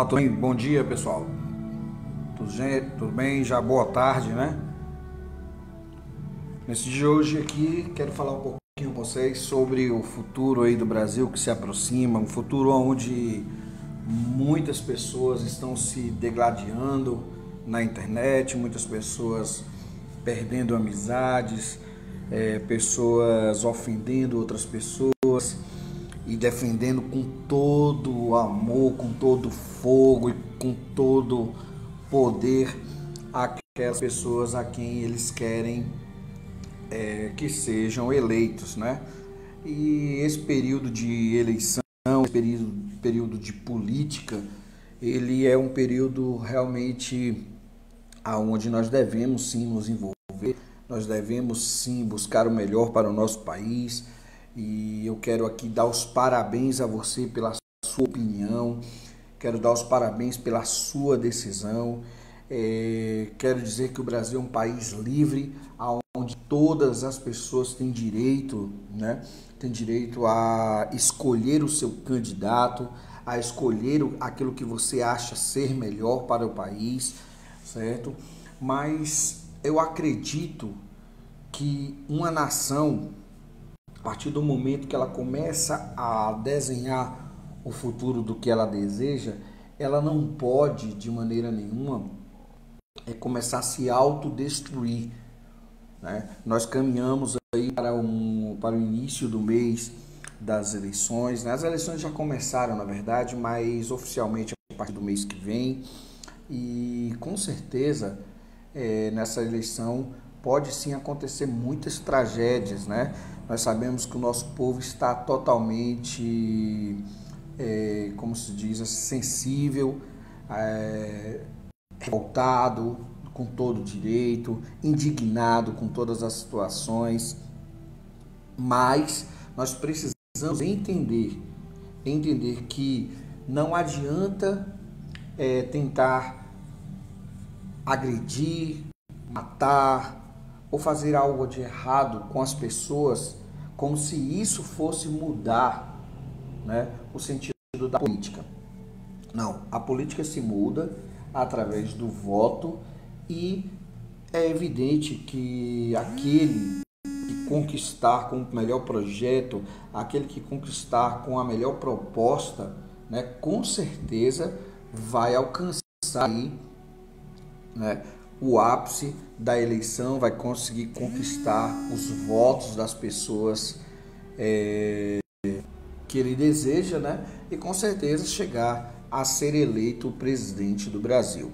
Tudo bem? Bom dia, pessoal. Tudo bem? Já boa tarde, né? Nesse dia de hoje aqui, quero falar um pouquinho com vocês sobre o futuro aí do Brasil que se aproxima, um futuro onde muitas pessoas estão se degladiando na internet, muitas pessoas perdendo amizades, pessoas ofendendo outras pessoas e defendendo com todo o amor, com todo o fogo e com todo poder aquelas pessoas a quem eles querem que sejam eleitos, né? E esse período de eleição, esse período de política, ele é um período realmente aonde nós devemos sim nos envolver, nós devemos sim buscar o melhor para o nosso país. E eu quero aqui dar os parabéns a você pela sua opinião, quero dar os parabéns pela sua decisão. Quero dizer que o Brasil é um país livre, onde todas as pessoas têm direito, né? Tem direito a escolher o seu candidato, a escolher aquilo que você acha ser melhor para o país, certo? Mas eu acredito que uma nação, a partir do momento que ela começa a desenhar o futuro do que ela deseja, ela não pode, de maneira nenhuma, começar a se autodestruir, né? Nós caminhamos aí para o início do mês das eleições, né? As eleições já começaram, na verdade, mas oficialmente a partir do mês que vem. E com certeza nessa eleição pode sim acontecer muitas tragédias, né? Nós sabemos que o nosso povo está totalmente, como se diz, sensível, revoltado com todo direito, indignado com todas as situações, mas nós precisamos entender que não adianta tentar agredir, matar ou fazer algo de errado com as pessoas como se isso fosse mudar, né, o sentido da política. Não, a política se muda através do voto e é evidente que aquele que conquistar com o melhor projeto, aquele que conquistar com a melhor proposta, né, com certeza vai alcançar aí, né, o ápice da eleição, vai conseguir conquistar os votos das pessoas que ele deseja, né, e com certeza chegar a ser eleito o presidente do Brasil.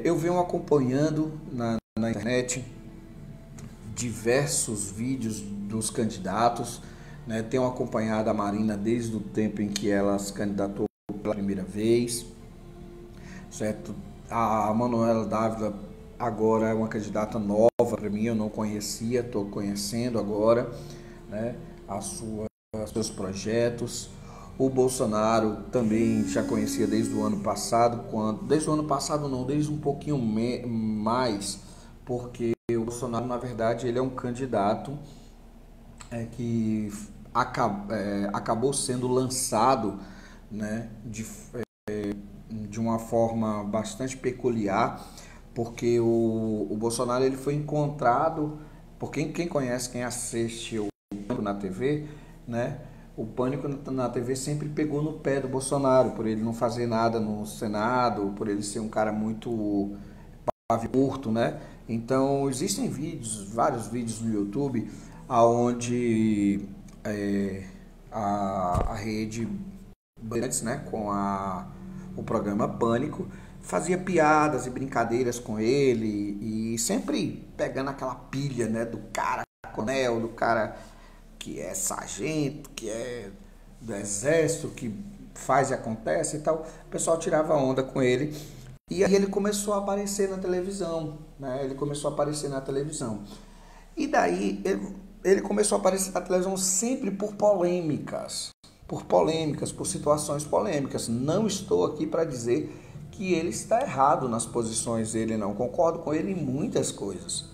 Eu venho acompanhando na internet diversos vídeos dos candidatos, né? Tenho acompanhado a Marina desde o tempo em que ela se candidatou pela primeira vez, certo? A Manuela Dávila agora é uma candidata nova para mim, eu não conhecia, estou conhecendo agora, né, seus projetos. O Bolsonaro também já conhecia desde o ano passado, desde um pouquinho mais, porque o Bolsonaro, na verdade, ele é um candidato que acabou sendo lançado, né, de uma forma bastante peculiar, porque o Bolsonaro ele foi encontrado, por quem conhece, quem assiste o na TV, né? O Pânico na TV sempre pegou no pé do Bolsonaro, por ele não fazer nada no Senado, por ele ser um cara muito pavio curto, né? Então, existem vários vídeos no YouTube, onde a rede Bandeirantes, né, com o programa Pânico, fazia piadas e brincadeiras com ele, e sempre pegando aquela pilha, né, do cara coronel, do cara que é sargento, que é do exército, que faz e acontece e tal. O pessoal tirava onda com ele. E aí ele começou a aparecer na televisão, né? E daí ele começou a aparecer na televisão sempre por polêmicas, por situações polêmicas. Não estou aqui para dizer que ele está errado nas posições dele, não. Concordo com ele em muitas coisas.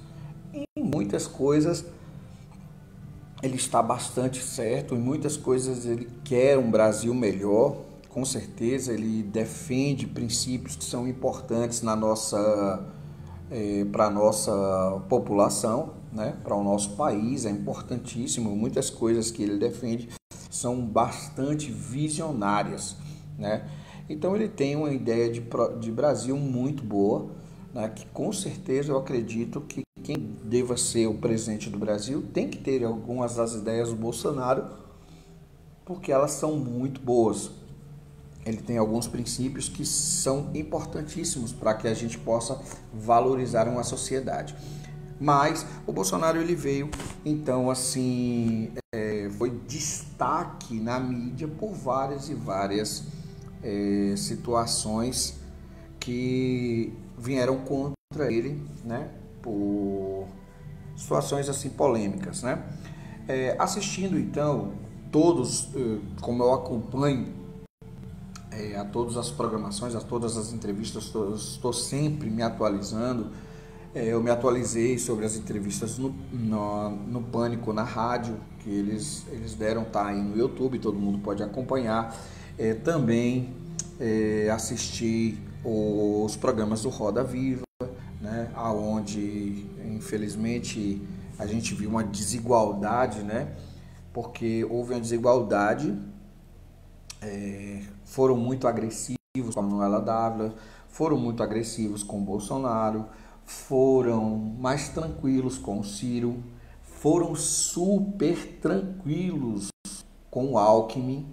Ele está bastante certo, em muitas coisas ele quer um Brasil melhor, com certeza ele defende princípios que são importantes para a nossa população, né? Para o nosso país, é importantíssimo. Muitas coisas que ele defende são bastante visionárias, né? Então ele tem uma ideia de Brasil muito boa, né? Que com certeza eu acredito que quem deva ser o presidente do Brasil tem que ter algumas das ideias do Bolsonaro, porque elas são muito boas. Ele tem alguns princípios que são importantíssimos para que a gente possa valorizar uma sociedade. Mas o Bolsonaro ele veio, então assim, foi destaque na mídia por várias e várias situações que vieram contra ele, né? Por situações assim polêmicas, né? Assistindo então todos, como eu acompanho a todas as programações, a todas as entrevistas, estou sempre me atualizando. Eu me atualizei sobre as entrevistas no Pânico, na rádio, que eles deram, tá aí no YouTube, todo mundo pode acompanhar. Também assisti os programas do Roda Viva, né, onde infelizmente a gente viu uma desigualdade, né, porque houve uma desigualdade. Foram muito agressivos com a Manuela Dávila, foram muito agressivos com o Bolsonaro, foram mais tranquilos com o Ciro, foram super tranquilos com o Alckmin,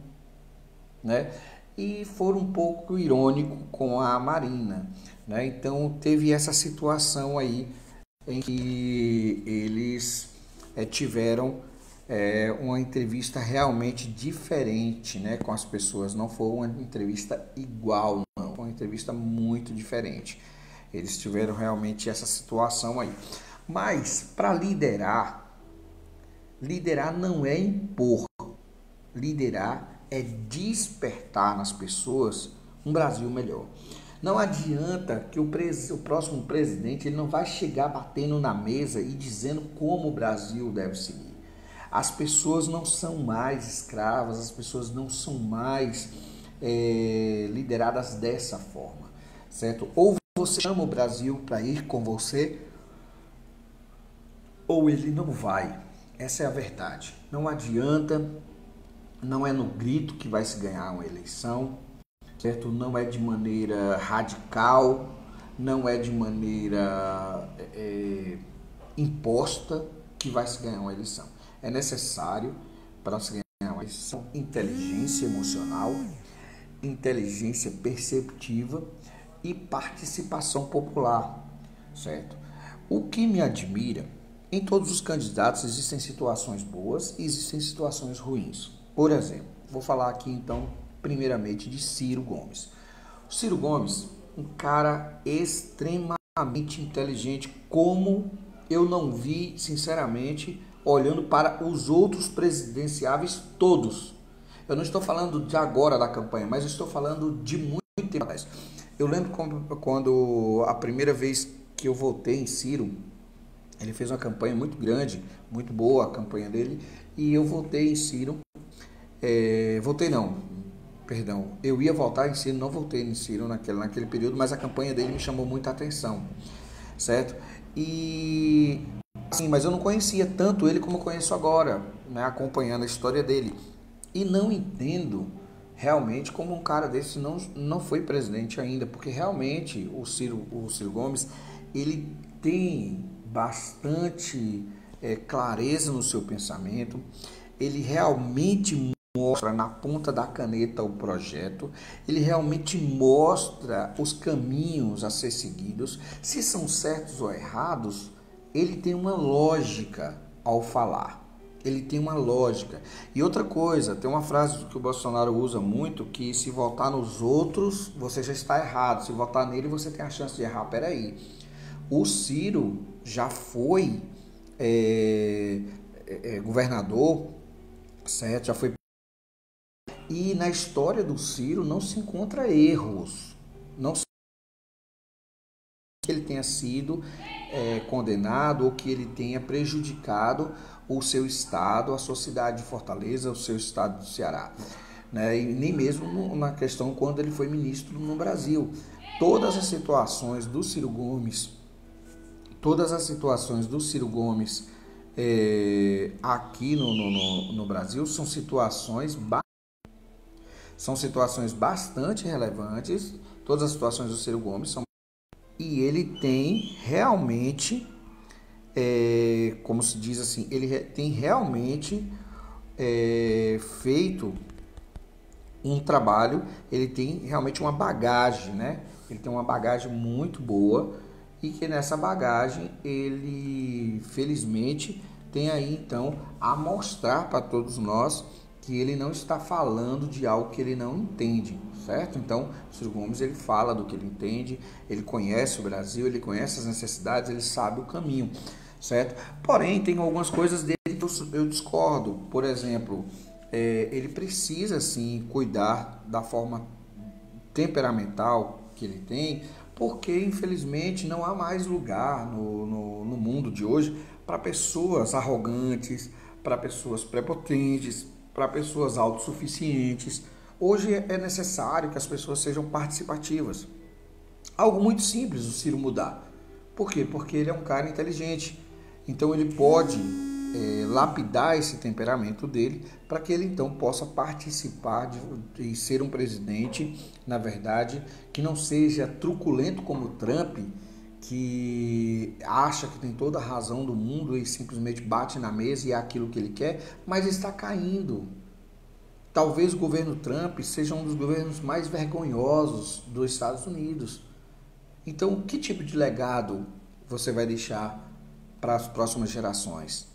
né? E foram um pouco irônicos com a Marina, né? Então teve essa situação aí em que eles tiveram uma entrevista realmente diferente, né, com as pessoas. Não foi uma entrevista igual, não. Foi uma entrevista muito diferente. Eles tiveram realmente essa situação aí. Mas para liderar não é impor. Liderar é despertar nas pessoas um Brasil melhor. Não adianta que o próximo presidente ele não vai chegar batendo na mesa e dizendo como o Brasil deve seguir. As pessoas não são mais escravas, as pessoas não são mais lideradas dessa forma, certo? Ou você chama o Brasil para ir com você, ou ele não vai. Essa é a verdade. Não adianta, não é no grito que vai se ganhar uma eleição, certo? Não é de maneira radical, não é de maneira imposta que vai se ganhar uma eleição. É necessário, para se ganhar uma eleição, inteligência emocional, inteligência perceptiva e participação popular, certo? O que me admira, em todos os candidatos existem situações boas e existem situações ruins. Por exemplo, vou falar aqui então, primeiramente, de Ciro Gomes. O Ciro Gomes, um cara extremamente inteligente, como eu não vi, sinceramente, olhando para os outros presidenciáveis todos. Eu não estou falando de agora da campanha, mas estou falando de muito tempo atrás. Eu lembro quando a primeira vez que eu votei em Ciro, ele fez uma campanha muito grande, muito boa a campanha dele, e eu votei em Ciro. Eu ia votar em Ciro, não votei em Ciro naquele período, mas a campanha dele me chamou muita atenção, certo? E sim, mas eu não conhecia tanto ele como eu conheço agora, né, acompanhando a história dele. E não entendo realmente como um cara desse não foi presidente ainda, porque realmente o Ciro Gomes, ele tem bastante clareza no seu pensamento, ele realmente mostra na ponta da caneta o projeto, ele realmente mostra os caminhos a ser seguidos, se são certos ou errados, ele tem uma lógica ao falar. Ele tem uma lógica. E outra coisa, tem uma frase que o Bolsonaro usa muito, que se votar nos outros, você já está errado. Se votar nele, você tem a chance de errar. Peraí. O Ciro já foi governador, certo? Já foi. E na história do Ciro não se encontra erros. Não se que ele tenha sido condenado ou que ele tenha prejudicado o seu estado, a sua cidade de Fortaleza, o seu estado do Ceará. né? E nem mesmo na questão quando ele foi ministro no Brasil. Todas as situações do Ciro Gomes, aqui no Brasil são situações bastante relevantes. Todas as situações do Ciro Gomes são, e ele tem realmente, como se diz assim, ele tem realmente feito um trabalho, ele tem realmente uma bagagem, né? Ele tem uma bagagem muito boa e que nessa bagagem ele, felizmente, tem aí então a mostrar para todos nós que ele não está falando de algo que ele não entende, certo? Então, o Ciro Gomes, ele fala do que ele entende, ele conhece o Brasil, ele conhece as necessidades, ele sabe o caminho, certo? Porém, tem algumas coisas dele que eu discordo. Por exemplo, ele precisa sim cuidar da forma temperamental que ele tem, porque infelizmente não há mais lugar no mundo de hoje para pessoas arrogantes, para pessoas prepotentes, para pessoas autossuficientes. Hoje é necessário que as pessoas sejam participativas. Algo muito simples o Ciro mudar. Por quê? Porque ele é um cara inteligente. Então ele pode lapidar esse temperamento dele para que ele então possa participar de ser um presidente, na verdade, que não seja truculento como o Trump, que acha que tem toda a razão do mundo e simplesmente bate na mesa e é aquilo que ele quer, mas está caindo. Talvez o governo Trump seja um dos governos mais vergonhosos dos Estados Unidos. Então, que tipo de legado você vai deixar para as próximas gerações?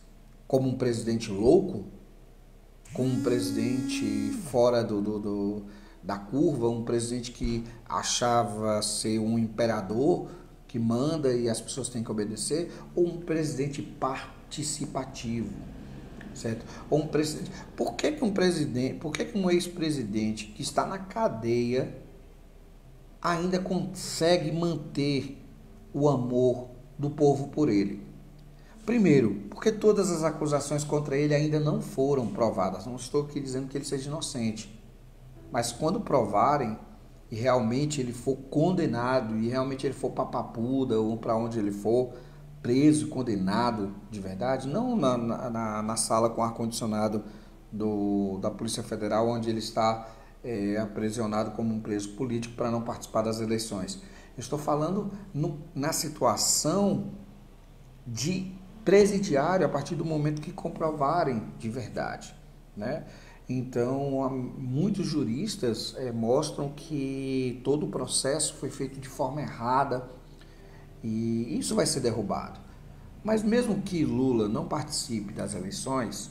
Como um presidente louco? Como um presidente fora da curva? Um presidente que achava ser um imperador que manda e as pessoas têm que obedecer? Ou um presidente participativo? Certo? Ou um presidente. Por que um ex-presidente que está na cadeia ainda consegue manter o amor do povo por ele? Primeiro, porque todas as acusações contra ele ainda não foram provadas. Não estou aqui dizendo que ele seja inocente. Mas quando provarem e realmente ele for condenado e realmente ele for para Papuda ou para onde ele for, preso, condenado de verdade, não na sala com ar-condicionado da Polícia Federal, onde ele está aprisionado como um preso político para não participar das eleições. Eu estou falando na situação de presidiário a partir do momento que comprovarem de verdade, né? Então, muitos juristas mostram que todo o processo foi feito de forma errada e isso vai ser derrubado. Mas mesmo que Lula não participe das eleições,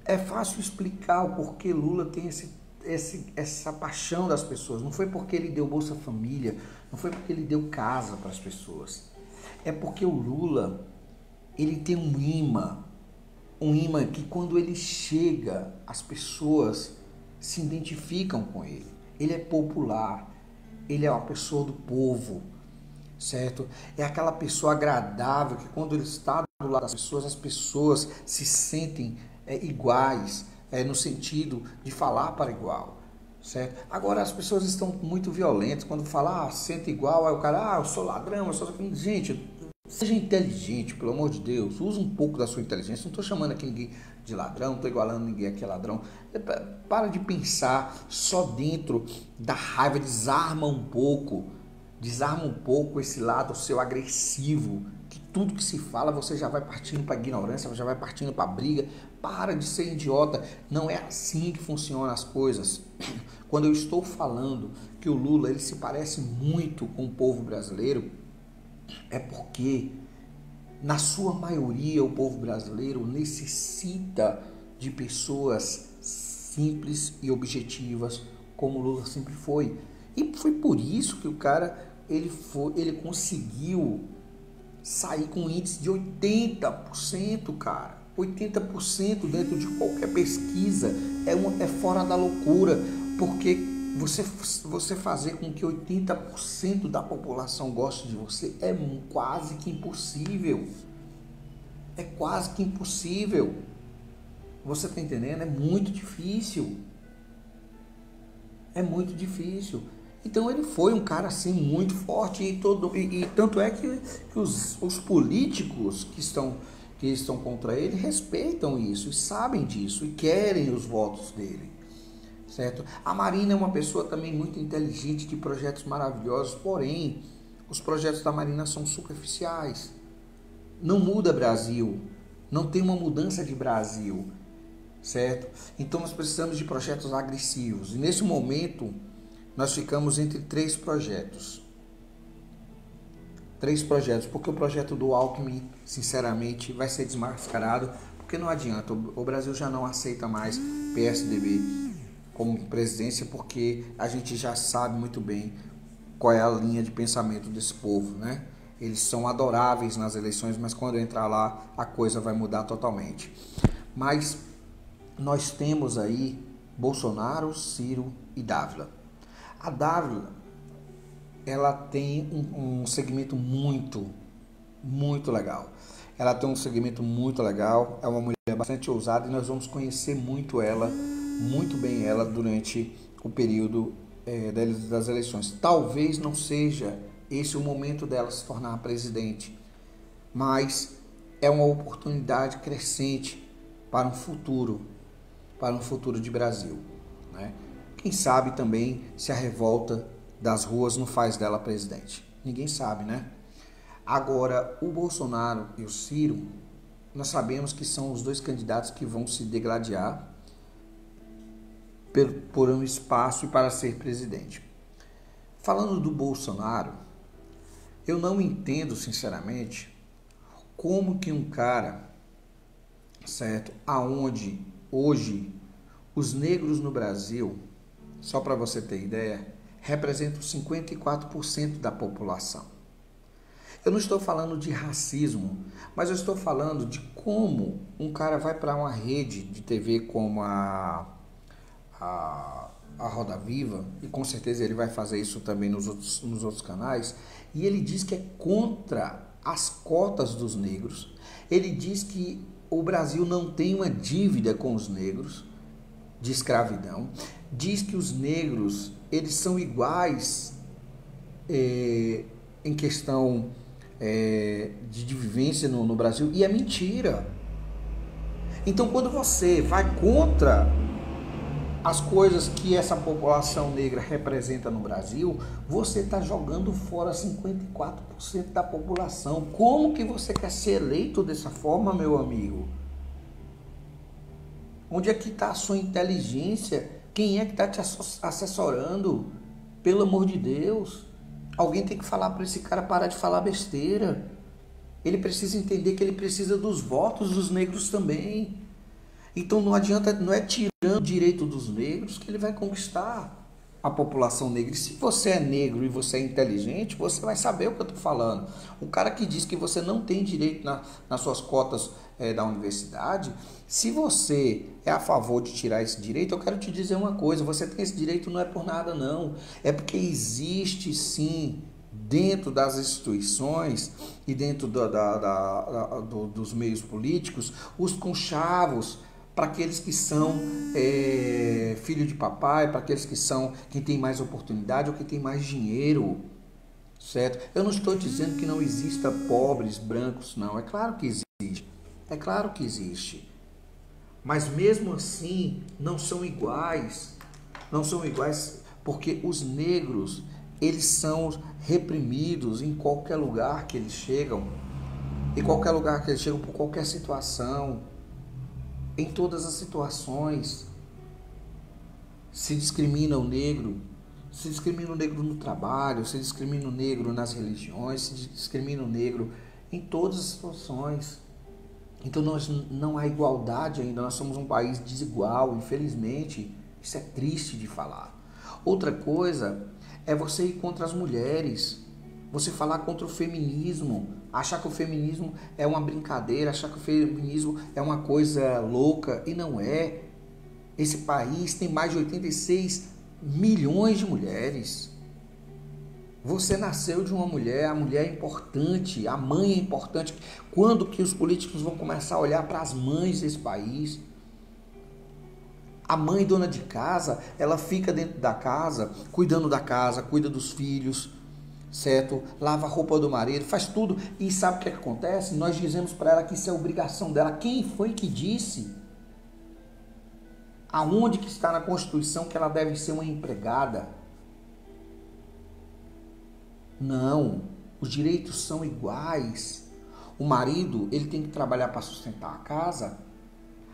é fácil explicar o porquê Lula tem essa paixão das pessoas. Não foi porque ele deu Bolsa Família, não foi porque ele deu casa para as pessoas. É porque o Lula, ele tem um imã que quando ele chega, as pessoas se identificam com ele. Ele é popular, ele é uma pessoa do povo, certo? É aquela pessoa agradável que quando ele está do lado das pessoas, as pessoas se sentem iguais, no sentido de falar para igual. Certo? Agora as pessoas estão muito violentas quando falam, senta igual, aí o cara, eu sou ladrão, eu sou... Gente, seja inteligente, pelo amor de Deus, usa um pouco da sua inteligência. Não estou chamando aqui ninguém de ladrão, não estou igualando ninguém aqui a ladrão. Para de pensar só dentro da raiva, desarma um pouco esse lado seu agressivo, que tudo que se fala você já vai partindo para ignorância, já vai partindo para briga. Para de ser idiota, não é assim que funcionam as coisas. Quando eu estou falando que o Lula ele se parece muito com o povo brasileiro, é porque na sua maioria o povo brasileiro necessita de pessoas simples e objetivas, como o Lula sempre foi. E foi por isso que o cara ele conseguiu sair com um índice de 80%, cara. 80% dentro de qualquer pesquisa é fora da loucura, porque você fazer com que 80% da população goste de você é quase que impossível. É quase que impossível. Você está entendendo? É muito difícil. É muito difícil. Então ele foi um cara assim muito forte e tanto é que os políticos que estão contra ele respeitam isso e sabem disso e querem os votos dele, certo? A Marina é uma pessoa também muito inteligente, de projetos maravilhosos, porém os projetos da Marina são superficiais. Não muda Brasil, não tem uma mudança de Brasil, certo? Então nós precisamos de projetos agressivos. E nesse momento nós ficamos entre três projetos. Três projetos, porque o projeto do Alckmin, sinceramente, vai ser desmascarado, porque não adianta, o Brasil já não aceita mais PSDB como presidência, porque a gente já sabe muito bem qual é a linha de pensamento desse povo, né? Eles são adoráveis nas eleições, mas quando entrar lá, a coisa vai mudar totalmente. Mas nós temos aí Bolsonaro, Ciro e Dávila. A Dávila, ela tem um segmento muito legal. Ela tem um segmento muito legal, é uma mulher bastante ousada e nós vamos conhecer muito bem ela durante o período das eleições. Talvez não seja esse o momento dela se tornar presidente, mas é uma oportunidade crescente para um futuro de Brasil, né? Quem sabe também se a revolta das ruas não faz dela presidente. Ninguém sabe, né? Agora, o Bolsonaro e o Ciro, nós sabemos que são os dois candidatos que vão se degladiar por um espaço e para ser presidente. Falando do Bolsonaro, eu não entendo, sinceramente, como que um cara, certo, aonde hoje os negros no Brasil, só para você ter ideia, representam 54% da população. Eu não estou falando de racismo, mas eu estou falando de como um cara vai para uma rede de TV como a Roda Viva, e com certeza ele vai fazer isso também nos outros canais, e ele diz que é contra as cotas dos negros, ele diz que o Brasil não tem uma dívida com os negros de escravidão, diz que os negros eles são iguais em questão de vivência no Brasil, e é mentira. Então quando você vai contra as coisas que essa população negra representa no Brasil, você está jogando fora 54% da população. Como que você quer ser eleito dessa forma, meu amigo? Onde é que está a sua inteligência? Quem é que está te assessorando? Pelo amor de Deus. Alguém tem que falar para esse cara parar de falar besteira. Ele precisa entender que ele precisa dos votos dos negros também. Então não adianta, não é tirando o direito dos negros que ele vai conquistar a população negra. E se você é negro e você é inteligente, você vai saber o que eu estou falando. O cara que diz que você não tem direito nas suas cotas da universidade, se você é a favor de tirar esse direito, eu quero te dizer uma coisa, você tem esse direito não é por nada não, é porque existe sim, dentro das instituições e dentro dos meios políticos, os conchavos, para aqueles que são filho de papai, para aqueles que têm mais oportunidade ou que têm mais dinheiro, certo? Eu não estou dizendo que não exista pobres brancos, não. É claro que existe. É claro que existe. Mas mesmo assim, não são iguais. Não são iguais porque os negros, eles são reprimidos em qualquer lugar que eles chegam. Em qualquer lugar que eles chegam, por qualquer situação. Em todas as situações, se discrimina o negro no trabalho, se discrimina o negro nas religiões, se discrimina o negro em todas as situações. Então não há igualdade ainda, nós somos um país desigual, infelizmente, isso é triste de falar. Outra coisa é você ir contra as mulheres, você falar contra o feminismo, achar que o feminismo é uma brincadeira, achar que o feminismo é uma coisa louca, e não é. Esse país tem mais de 86 milhões de mulheres. Você nasceu de uma mulher, a mulher é importante, a mãe é importante. Quando que os políticos vão começar a olhar para as mães desse país? A mãe dona de casa, ela fica dentro da casa, cuidando da casa, cuida dos filhos, certo? Lava a roupa do marido, faz tudo. E sabe o que acontece? Nós dizemos para ela que isso é obrigação dela. Quem foi que disse? Aonde que está na Constituição que ela deve ser uma empregada? Não, os direitos são iguais. O marido, ele tem que trabalhar para sustentar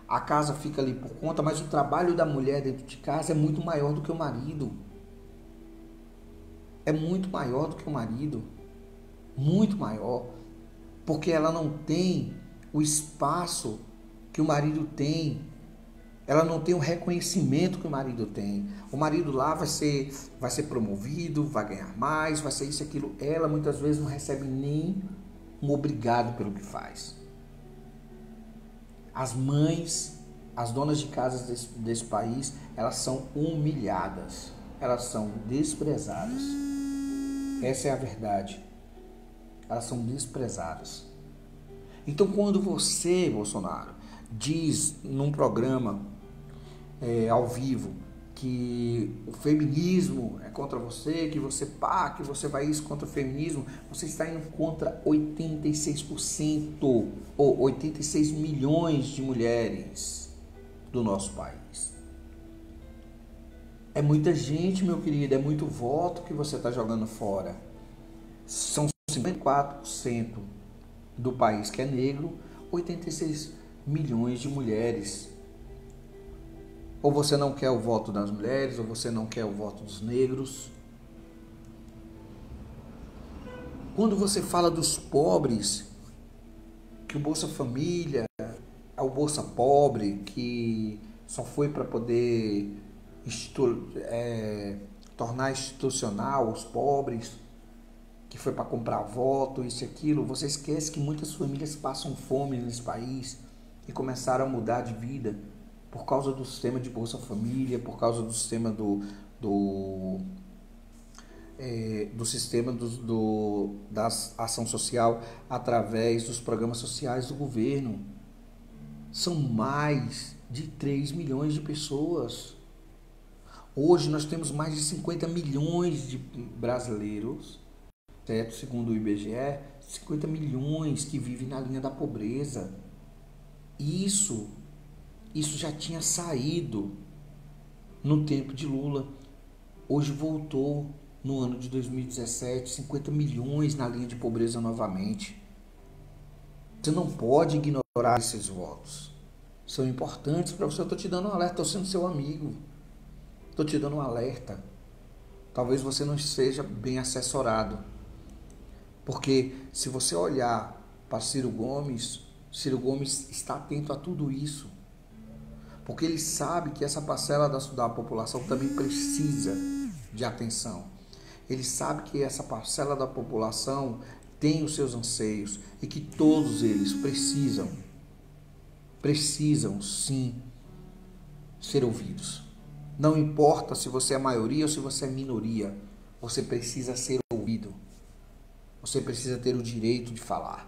a casa fica ali por conta, mas o trabalho da mulher dentro de casa é muito maior do que o marido. É muito maior do que o marido, muito maior, porque ela não tem o espaço que o marido tem. Ela não tem o reconhecimento que o marido tem. O marido lá vai ser promovido, vai ganhar mais, vai ser isso e aquilo. Ela muitas vezes não recebe nem um obrigado pelo que faz. As mães, as donas de casa desse país, elas são humilhadas. Elas são desprezadas. Essa é a verdade. Elas são desprezadas. Então, quando você, Bolsonaro, diz num programa ao vivo que o feminismo é contra você, que você vai isso contra o feminismo, você está indo contra 86% ou 86 milhões de mulheres do nosso país. É muita gente, meu querido, é muito voto que você está jogando fora. São 54% do país que é negro, 86 milhões de mulheres. Ou você não quer o voto das mulheres, ou você não quer o voto dos negros. Quando você fala dos pobres, que o Bolsa Família é o Bolsa Pobre, que só foi para poder tornar institucional os pobres, que foi para comprar voto, isso e aquilo, você esquece que muitas famílias passam fome nesse país e começaram a mudar de vida por causa do sistema de Bolsa Família, por causa do sistema da ação social através dos programas sociais do governo. São mais de 3 milhões de pessoas. Hoje nós temos mais de 50 milhões de brasileiros, certo? Segundo o IBGE, 50 milhões que vivem na linha da pobreza. Isso já tinha saído no tempo de Lula. Hoje voltou no ano de 2017, 50 milhões na linha de pobreza novamente. Você não pode ignorar esses votos. São importantes para você. Eu estou te dando um alerta, estou sendo seu amigo. Estou te dando um alerta. Talvez você não seja bem assessorado. Porque se você olhar para Ciro Gomes está atento a tudo isso. Porque ele sabe que essa parcela da população também precisa de atenção. Ele sabe que essa parcela da população tem os seus anseios e que todos eles precisam sim ser ouvidos. Não importa se você é maioria ou se você é minoria, você precisa ser ouvido. Você precisa ter o direito de falar.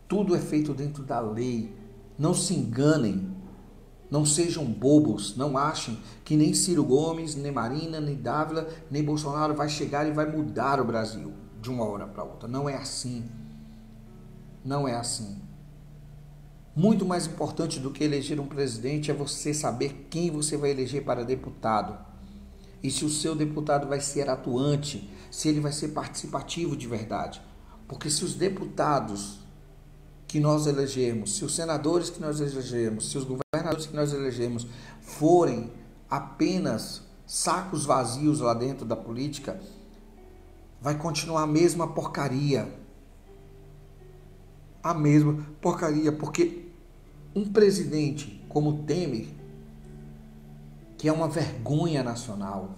Tudo é feito dentro da lei. Não se enganem, não sejam bobos, não achem que nem Ciro Gomes, nem Marina, nem Dávila, nem Bolsonaro vai chegar e vai mudar o Brasil de uma hora para outra. Não é assim. Não é assim. Muito mais importante do que eleger um presidente é você saber quem você vai eleger para deputado. E se o seu deputado vai ser atuante, se ele vai ser participativo de verdade. Porque se os deputados que nós elegemos, se os senadores que nós elegemos, se os governadores que nós elegemos forem apenas sacos vazios lá dentro da política, vai continuar a mesma porcaria. A mesma porcaria, porque um presidente como Temer, que é uma vergonha nacional,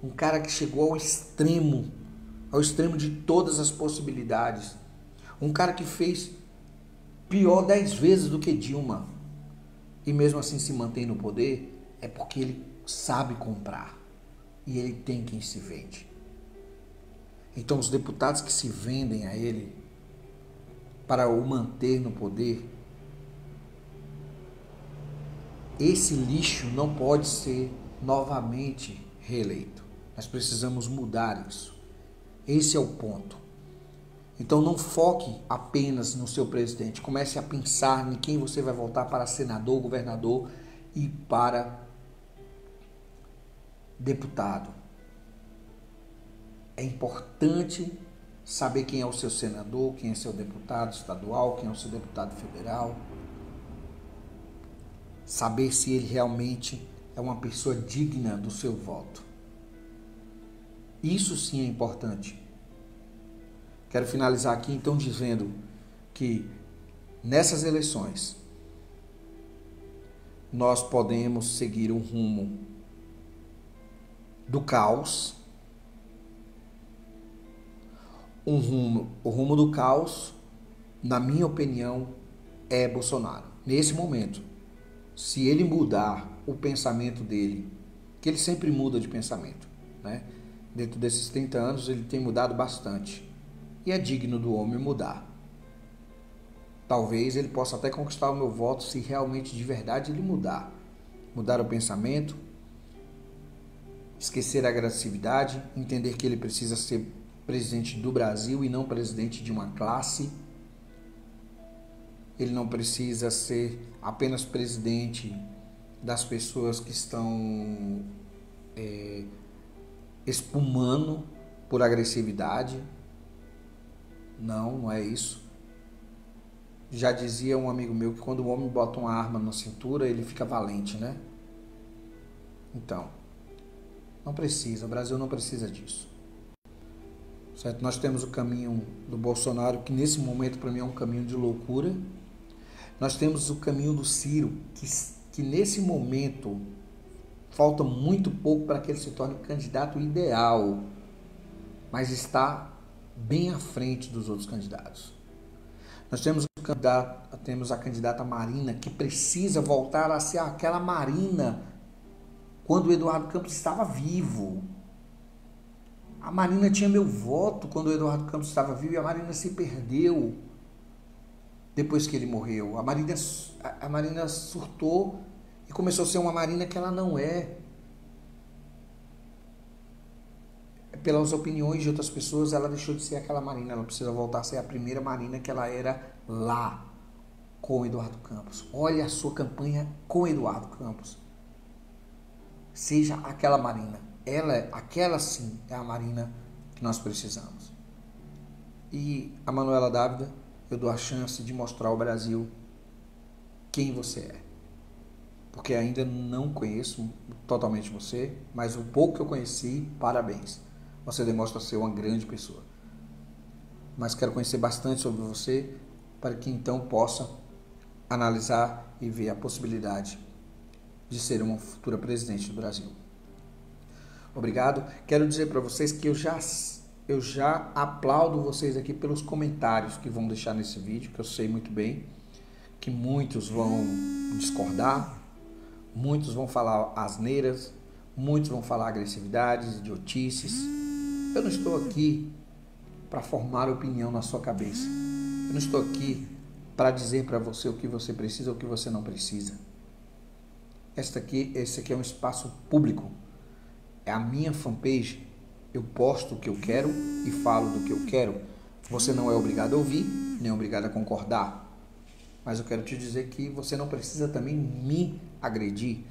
um cara que chegou ao extremo de todas as possibilidades, um cara que fez pior 10 vezes do que Dilma e mesmo assim se mantém no poder, é porque ele sabe comprar e ele tem quem se vende. Então os deputados que se vendem a ele para o manter no poder esse lixo não pode ser novamente reeleito. Nós precisamos mudar isso. Esse é o ponto. Então não foque apenas no seu presidente. Comece a pensar em quem você vai votar para senador, governador e para deputado. É importante saber quem é o seu senador, quem é seu deputado estadual, quem é o seu deputado federal. Saber se ele realmente é uma pessoa digna do seu voto. Isso sim é importante. Quero finalizar aqui então dizendo que nessas eleições nós podemos seguir um rumo do caos. O rumo do caos, na minha opinião, é Bolsonaro. Nesse momento, se ele mudar o pensamento dele, que ele sempre muda de pensamento, né? Dentro desses 30 anos ele tem mudado bastante. E é digno do homem mudar. Talvez ele possa até conquistar o meu voto se realmente de verdade ele mudar. Mudar o pensamento, esquecer a agressividade, entender que ele precisa ser presidente do Brasil e não presidente de uma classe. Ele não precisa ser apenas presidente das pessoas que estão espumando por agressividade. Não é isso. Já dizia um amigo meu que quando o homem bota uma arma na cintura, ele fica valente, né? Então, não precisa, o Brasil não precisa disso. Certo? Nós temos o caminho do Bolsonaro, que nesse momento para mim é um caminho de loucura. Nós temos o caminho do Ciro, que nesse momento falta muito pouco para que ele se torne o candidato ideal, mas está bem à frente dos outros candidatos. Nós temos a candidata Marina, que precisa voltar a ser aquela Marina quando o Eduardo Campos estava vivo. A Marina tinha meu voto quando o Eduardo Campos estava vivo e a Marina se perdeu depois que ele morreu. A Marina surtou e começou a ser uma Marina que ela não é. Pelas opiniões de outras pessoas, ela deixou de ser aquela Marina. Ela precisa voltar a ser a primeira Marina que ela era lá com o Eduardo Campos. Olha a sua campanha com o Eduardo Campos. Seja aquela Marina. Aquela sim é a Marina que nós precisamos. E a Manuela Dávila, eu dou a chance de mostrar ao Brasil quem você é. Porque ainda não conheço totalmente você, mas o pouco que eu conheci, parabéns. Você demonstra ser uma grande pessoa. Mas quero conhecer bastante sobre você para que então possa analisar e ver a possibilidade de ser uma futura presidente do Brasil. Obrigado. Quero dizer para vocês que eu já aplaudo vocês aqui pelos comentários que vão deixar nesse vídeo, que eu sei muito bem que muitos vão discordar, muitos vão falar asneiras, muitos vão falar agressividades, idiotices. Eu não estou aqui para formar opinião na sua cabeça. Eu não estou aqui para dizer para você o que você precisa ou o que você não precisa. Esse aqui é um espaço público. É a minha fanpage. Eu posto o que eu quero e falo do que eu quero. Você não é obrigado a ouvir, nem obrigado a concordar. Mas eu quero te dizer que você não precisa também me agredir.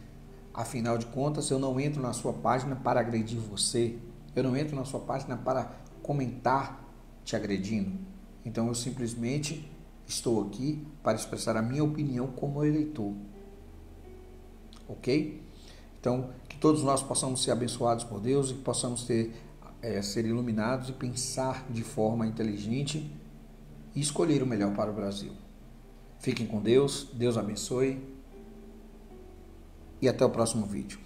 Afinal de contas, eu não entro na sua página para agredir você. Eu não entro na sua página para comentar te agredindo. Então eu simplesmente estou aqui para expressar a minha opinião como eleitor. Ok? Então, que todos nós possamos ser abençoados por Deus e que possamos ser iluminados e pensar de forma inteligente e escolher o melhor para o Brasil. Fiquem com Deus, Deus abençoe e até o próximo vídeo.